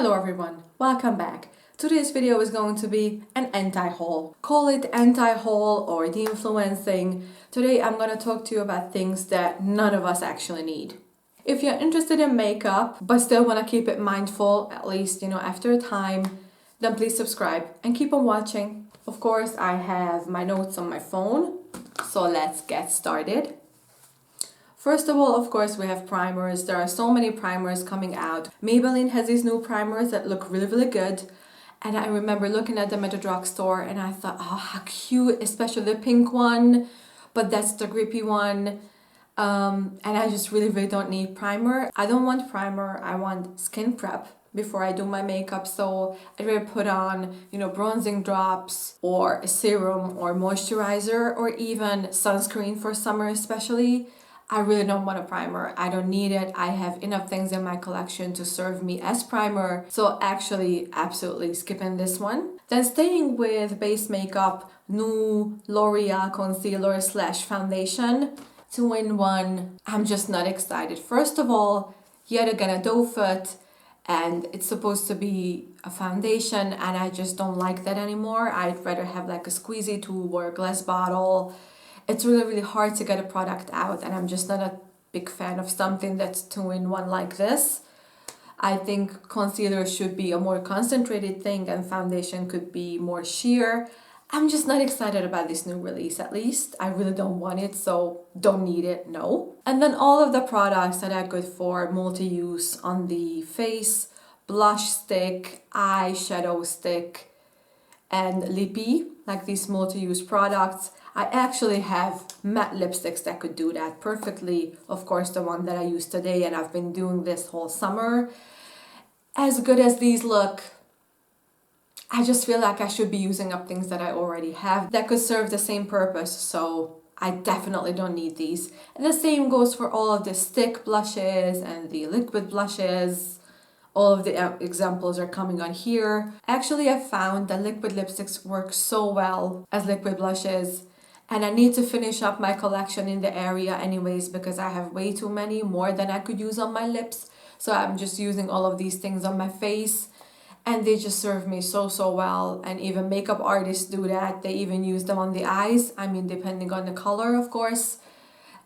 Hello everyone, welcome back. Today's video is going to be an anti-haul. Call it anti-haul or de-influencing. Today I'm going to talk to you about things that none of us actually need. If you're interested in makeup but still want to keep it mindful, at least, after a time, then please subscribe and keep on watching. Of course, I have my notes on my phone, so let's get started. First of all, of course, we have primers. There are so many primers coming out. Maybelline has these new primers that look really, really good. And I remember looking at them at the drugstore and I thought, oh, how cute, especially the pink one. But that's the grippy one. And I just really, really don't need primer. I don't want primer. I want skin prep before I do my makeup. So I'd rather put on, bronzing drops or a serum or moisturizer or even sunscreen for summer especially. I really don't want a primer. I don't need it. I have enough things in my collection to serve me as primer. So actually, absolutely skipping this one. Then staying with base makeup, new L'Oreal concealer / foundation. 2-in-1. I'm just not excited. First of all, yet again a doe foot, and it's supposed to be a foundation and I just don't like that anymore. I'd rather have like a squeezy tube or a glass bottle. It's really, really hard to get a product out and I'm just not a big fan of something that's 2-in-1 like this. I think concealer should be a more concentrated thing and foundation could be more sheer. I'm just not excited about this new release, at least. I really don't want it, so don't need it, no. And then all of the products that are good for multi-use on the face, blush stick, eyeshadow stick, and lippy, like these multi-use products. I actually have matte lipsticks that could do that perfectly. Of course, the one that I use today and I've been doing this whole summer. As good as these look, I just feel like I should be using up things that I already have that could serve the same purpose. So I definitely don't need these. And the same goes for all of the stick blushes and the liquid blushes. All of the examples are coming on here. Actually, I found that liquid lipsticks work so well as liquid blushes. And I need to finish up my collection in the area anyways because I have way too many, more than I could use on my lips. So I'm just using all of these things on my face. And they just serve me so well. And even makeup artists do that. They even use them on the eyes. I mean, depending on the color, of course.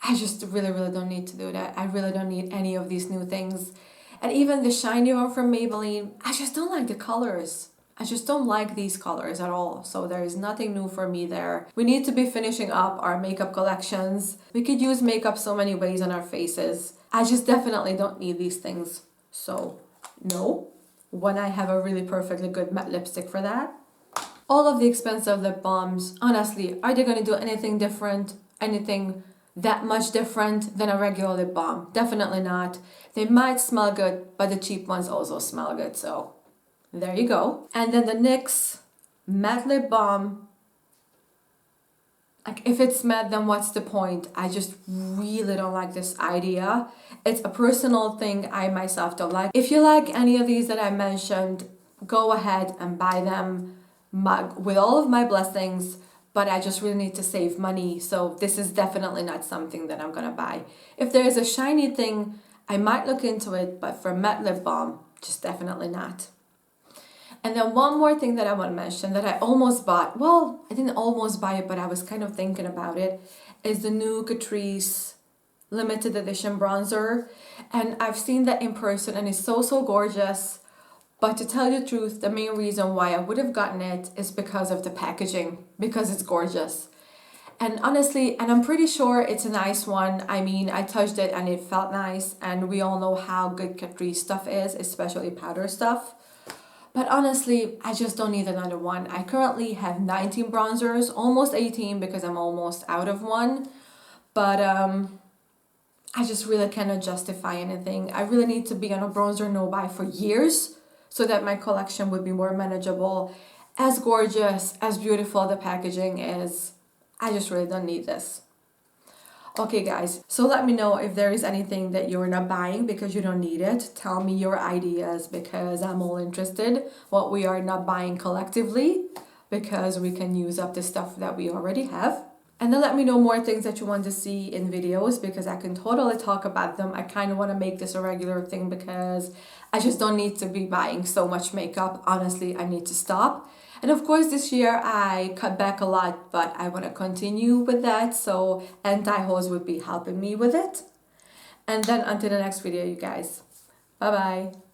I just really don't need to do that. I really don't need any of these new things. And even the shiny one from Maybelline, I just don't like the colors. I just don't like these colors at all. So there is nothing new for me there. We need to be finishing up our makeup collections. We could use makeup so many ways on our faces. I just definitely don't need these things. So no, when I have a really perfectly good matte lipstick for that. All of the expensive lip balms, honestly, are they going to do anything different? Anything that much different than a regular lip balm? Definitely not. They might smell good, but the cheap ones also smell good, so there you go. And then the NYX matte lip balm. Like, if it's matte, then what's the point? I just really don't like this idea. It's a personal thing I myself don't like. If you like any of these that I mentioned, go ahead and buy them with all of my blessings. But I just really need to save money. So this is definitely not something that I'm going to buy. If there is a shiny thing, I might look into it. But for matte lip balm, just definitely not. And then one more thing that I want to mention that I almost bought. Well, I didn't almost buy it, but I was kind of thinking about it. Is the new Catrice limited edition bronzer. And I've seen that in person and it's so gorgeous. But to tell you the truth, the main reason why I would have gotten it is because of the packaging, because it's gorgeous. And honestly, and I'm pretty sure it's a nice one. I mean, I touched it and it felt nice. And we all know how good Catrice stuff is, especially powder stuff. But honestly, I just don't need another one. I currently have 19 bronzers, almost 18 because I'm almost out of one. But I just really cannot justify anything. I really need to be on a bronzer no-buy for years so that my collection would be more manageable. As gorgeous, as beautiful the packaging is, I just really don't need this. Okay guys, so let me know if there is anything that you're not buying because you don't need it. Tell me your ideas because I'm all interested what we are not buying collectively because we can use up the stuff that we already have. And then let me know more things that you want to see in videos, because I can totally talk about them. I kind of want to make this a regular thing because I just don't need to be buying so much makeup. Honestly, I need to stop. And of course, this year I cut back a lot, but I want to continue with that. So anti-hauls would be helping me with it. And then until the next video, you guys. Bye bye.